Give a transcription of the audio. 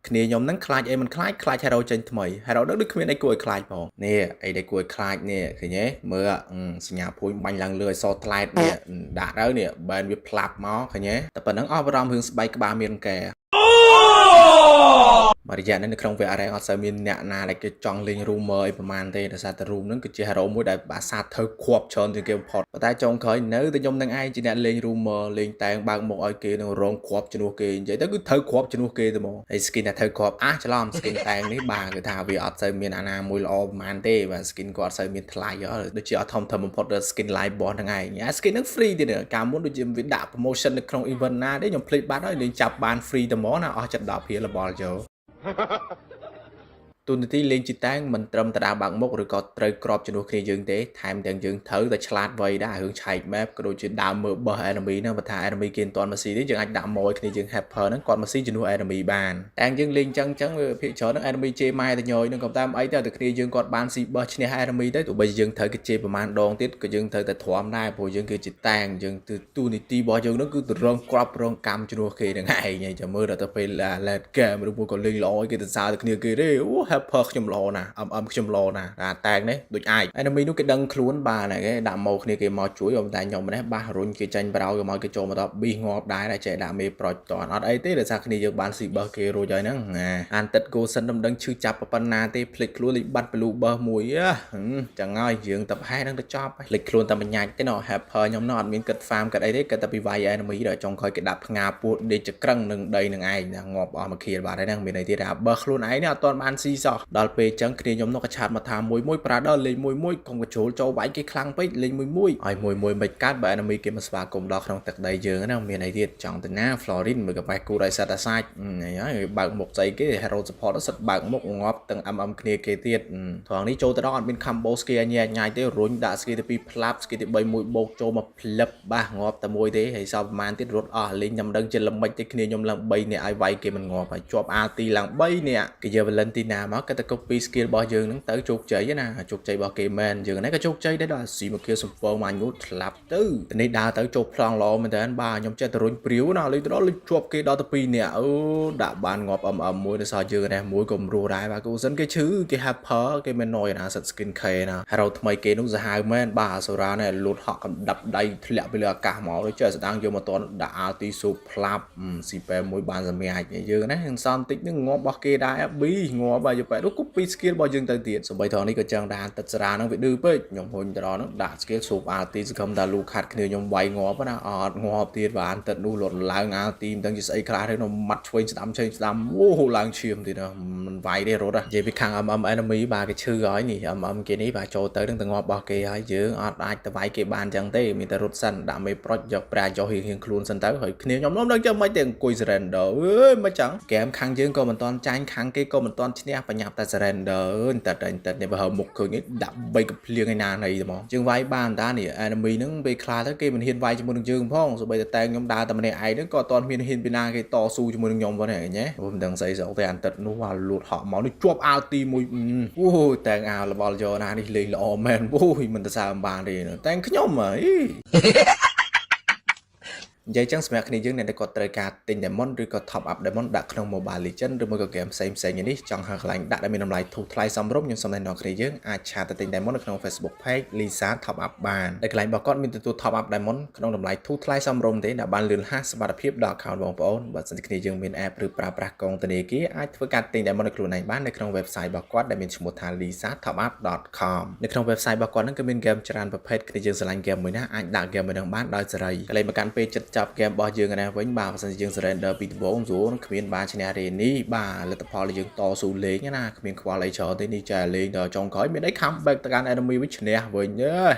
គ្នាខ្ញុំហ្នឹងខ្លាចអីមិនខ្លាចខ្លាច hero ចេញថ្មី hero ហ្នឹងដូចគ្មានអីគួរឲ្យខ្លាចផងនេះអីដែលគួរឲ្យខ្លាចនេះឃើញទេមើលសញ្ញាភួយបាញ់ឡើងលើឲ្យសថ្លែតនេះដាក់ទៅនេះបែនវាផ្លាប់មកឃើញទេតែប៉ុណ្្នឹងអស់បារម្ភរឿងស្បែកក្បាលមានកែមករយៈនេះនៅក្នុងវគ្គអរ៉ែអត់សូវមានអ្នកណាដែលគេចង់លេង rumor អីប្រហែលទេដោយសារតែ room ហ្នឹងគឺជា hero មួយដែលបាសាធ្វើខួបច្រើនជាងគេបំផុតប៉ុន្តែចុងក្រោយនៅតែខ្ញុំនឹងឯងជាអ្នកលេង rumor លេងតែងបើកមុខឲ្យគេនឹងរងខួបជំនួសគេនិយាយទៅគឺធ្វើខួបជំនួសគេទៅហ្មងហើយ skin ដែលធ្វើខួបច្រឡំ skin តែងនេះបាទគឺថាវាអត់សូវមានអាណាមួយល្អប្រហែលទេបាទ skin គាត់អត់សូវមានថ្លៃដូចជាអត់ធំបំផុតដល់ skin live boss ហ្នឹងឯង skin ហ្នឹង free ទៀតកាលមុនដូចជាវាដាក់ promotion នៅក្នុង event ណាទេខ្ញុំភ្លេចបាត់ហើយលេងចាប់បាន free តែហ្មងណាអស់ចិត្ត10រៀលរបស់ចូលទូនីតិលេងជីតែងមិនត្រឹមតែដើរបាក់មុខឬក៏ត្រូវក្របជំនួសគ្នាយើងទេថែមទាំងយើងត្រូវតែឆ្លាតវៃដែររឿងឆែក map ក៏ដូចជាដើរមើលបោះ enemy ហ្នឹងបើថា enemy គេមិនទាន់មកស៊ីទេយើងអាចដាក់ម៉ួយគ្នាយើង helper ហ្នឹងគាត់មកស៊ីជំនួស enemy បានតែយើងលេងចឹងវាភាគច្រើនហ្នឹង enemy ជេរម៉ែតែញយហ្នឹងក៏តាមអីទៅគ្នាយើងគាត់បានស៊ីបោះឈ្នះ enemy ទៅទោះបីយើងត្រូវគេជេរប្រមាណដងទៀតក៏យើងត្រូវតែទ្រាំដែរព្រោះយើងគឺជាតែងយើងទូនីតិរបស់យើងហ្នឹងគឺទៅរងក្របរងកម្មជំនួសគេហ្នឹងឯងចាំមើលដល់ទៅពេល late game ឬមួយក៏លេងល្អគេទៅសារទៅគ្នាគេទេអូ helper ខ្ញុំល្អណាខ្ញុំឡណាតែងនេះដូចអាច enemy នោះគេដឹងខ្លួនបានគេដាក់មកគ្នាគេមកជួយតែខ្ញុំម្នេះបាសរុញគេចាញ់ប្រោយមកគេចូលមកដល់ប៊ីងាប់ដែរតែចេះដាក់មេប្រចតអត់អីទេដោយសារគ្នាយើងបានស៊ីបឺសគេរួចហើយហ្នឹងអានទឹកគោសិនមិនដឹងឈឺចាប់ប៉ុណ្ណាទេភ្លេចខ្លួនលេងបាត់បលូបឺសមួយចឹងហើយយើងទៅហែហ្នឹងទៅចប់ភ្លេចខ្លួនតែបញ្ញាច់ទេណោះ helper ខ្ញុំណោះអត់មានគិត farm គិតអីទេគិតតែពីវាយ enemy ដល់ចុងក្រោយគេដាក់ផ្ងាពួតដេកចក្រឹងនឹងដីនឹងឯងងាប់អស់មកខៀលបាត់ហើយហ្នឹងមានអីទៀតថាបើខ្លួនឯងនេះអត់ទាន់បានស៊ីសោះដល់ពេលចឹងគ្នាខ្ញុំនោះក៏ឆាតមកថាមួយប្រាដល់លេងមួយកុំកញ្ចូលចូលវាយគេខ្លាំងពេកលេងមួយឲ្យមួយមិនកាត់បើ enemy គេមកស្វាគមន៍ដល់ក្នុងទឹកដីយើងហ្នឹងមានអីទៀតចង់ទៅណា Florin មើលកប៉ែគូឲ្យសិតអាសាច់ហើយបើកមុខស្អីគេ hero support សិតបើកមុខងាប់ទាំង MM គ្នាគេទៀតត្រង់នេះចូលទៅដល់អត់មាន combo ស្គីញ៉ាយទេរុញដាក់ស្គីទី2ផ្លាប់ស្គីទី3មួយបោកចូលមកផ្លឹបបាសងាប់តែមួយទេហើយសល់ប្រហែលទៀតរត់អស់លេងខ្ញុំដឹងជាល្មិចទេគ្នាខ្ញុំឡើង3នាក់ឲ្យវាយគេមិនងាប់ហើយជាប់ RT ឡើង3នាក់គេយក Valentina មកគេទៅ copy skill របស់យើងហ្នឹងទៅជោគជ័យណាជោគជ័យរបស់គេមែនយើងនេះក៏ជោគជ័យដែរដល់ស៊ីមកគៀសំពងមកញូតស្លាប់ទៅនេះដើរទៅចូលប្លង់ល្អមែនតើបាទខ្ញុំចេះតែរុញព្រាវណាលេងទៅដល់លេងជាប់គេដល់ទៅ2នាក់អូដាក់បានងាប់ MM មួយទៅសល់យើងនេះមួយក៏មិនរស់ដែរបាទគូសិនគេឈឺគេ helper គេមិនណយណាសិត skin K ណា hero ថ្មីគេនោះសាហាវមែនបាទសូរ៉ានេះលូតហក់កំដាប់ដៃធ្លាក់ពីលើអាកាសមកដូចចេះស្ដាងយកមកតន់ដាក់ RT ស៊ូផ្លាប់ស៊ីប៉ែមួយបានសម្រាប់យើងណាយើងសំតិចនឹងងាប់របស់គេដែរ B ងាប់ហើយយកប៉ែនោះគប់ពី skill របស់យើងទៅទៀតសម្បីត្រង់នេះក៏ចឹងដែរទឹកសារាហ្នឹងវាឌឺពេកខ្ញុំហុញត្រង់ហ្នឹងដាក់ skill ស៊ូ RT សង្ឃឹមថាលូខាត់គ្នាខ្ញុំវាយងាប់ណាអត់ងាប់ទៀតបានទឹកនោះលត់ឡើង RT មិនដឹងជាស្អីខ្លះទេនោះម៉ាត់ឆ្វេងស្ដាំអូឡើងឈាមទៀតមិនវាយទេរត់និយាយពីខាង MM enemy បាទគេឈឺហើយនេះ MM គេនេះបាទចូលទៅនឹងទៅងាប់របស់គេហើយយើងអត់អាចទៅវាយគេបានចឹងទេមានតែរត់សិនដាក់មេប្រុចយកប្រាចយករៀងខ្លួនសិនទៅហើយគ្នាខ្ញុំមិនដឹងចាំមិនទេអង្គុយ surrender អើយមិនចឹងហ្គេមខាងយើងក៏មិនទាន់ចាញ់ខាងគេក៏មិនទាន់ឈ្នះបញ្ញាប់តែ surrender តែនេះបើមុខឃើញនេះដាក់3កំភ្លៀងឯណាណីហ្មងយើងវាយបានតានេះ enemy ហ្នឹងពេលខ្លះទៅគេមិនហ៊ានវាយជាមួយនឹងយើងផងសូម្បីតែខ្ញុំដើរតែម្នាក់ឯងហ្នឹងក៏អត់ទាន់មានហ៊ានពីណាគេតស៊ូជាមួយនឹងខ្ញុំផងហ្នឹងញ៉េមិនដឹងស្អីស្អុកទេអានទឹកនោះអាលូតហក់មកនេះជាប់អាវទីមួយអូតែងអាវរបស់យកណានេះលេងល្អមែនអូយមិនទៅសើមបានទេតែងខ្ញុំហីនិយាយចឹងសម្រាប់គ្នាយើងអ្នកដែលគាត់ត្រូវការទិញ Diamond ឬក៏ Top Up Diamond ដាក់ក្នុង Mobile Legend ឬមួយក៏ game ផ្សេងនេះចង់ហៅកន្លែងដាក់ដែលមានតម្លៃធូរថ្លៃសមរម្យខ្ញុំសូមណែនាំគ្នាយើងអាចឆាតទៅទិញ Diamond នៅក្នុង Facebook Page Lisa Top Up បានដែលកន្លែងរបស់គាត់មានទទួល Top Up Diamond ក្នុងតម្លៃធូរថ្លៃសមរម្យទេដែលបានលឿនហាស់សុវត្ថិភាពដល់ account បងប្អូនបើសិនជាគ្នាយើងមាន app ឬប្រើប្រាស់កងធនាគារអាចធ្វើការទិញ Diamond នៅខ្លួនឯងបាននៅក្នុង website របស់គាត់ដែលមានឈ្មោះថា lisatopup.com នៅក្នុង website របស់គាត់ហ្នឹងគឺមាន game ច្រើនប្រភេទគ្នាយើងស្រឡាញ់ game មួយណាអាចដាក់ game មួយហ្នឹងបានដោយសេរីកន្លែងមកកាន់ពេលចិត្តចាប់ game របស់យើងណាវិញបាទបើសិនជាយើង surrender ពីដំបូងស្រួលគ្មានបានឈ្នះរេនេះបាទលទ្ធផលយើងតស៊ូលេងណាគ្មានខ្វល់អីច្រើនទេនេះចាលេងដល់ចុងក្រោយមានអី comeback ទៅកាន់ enemy វិញឈ្នះវិញ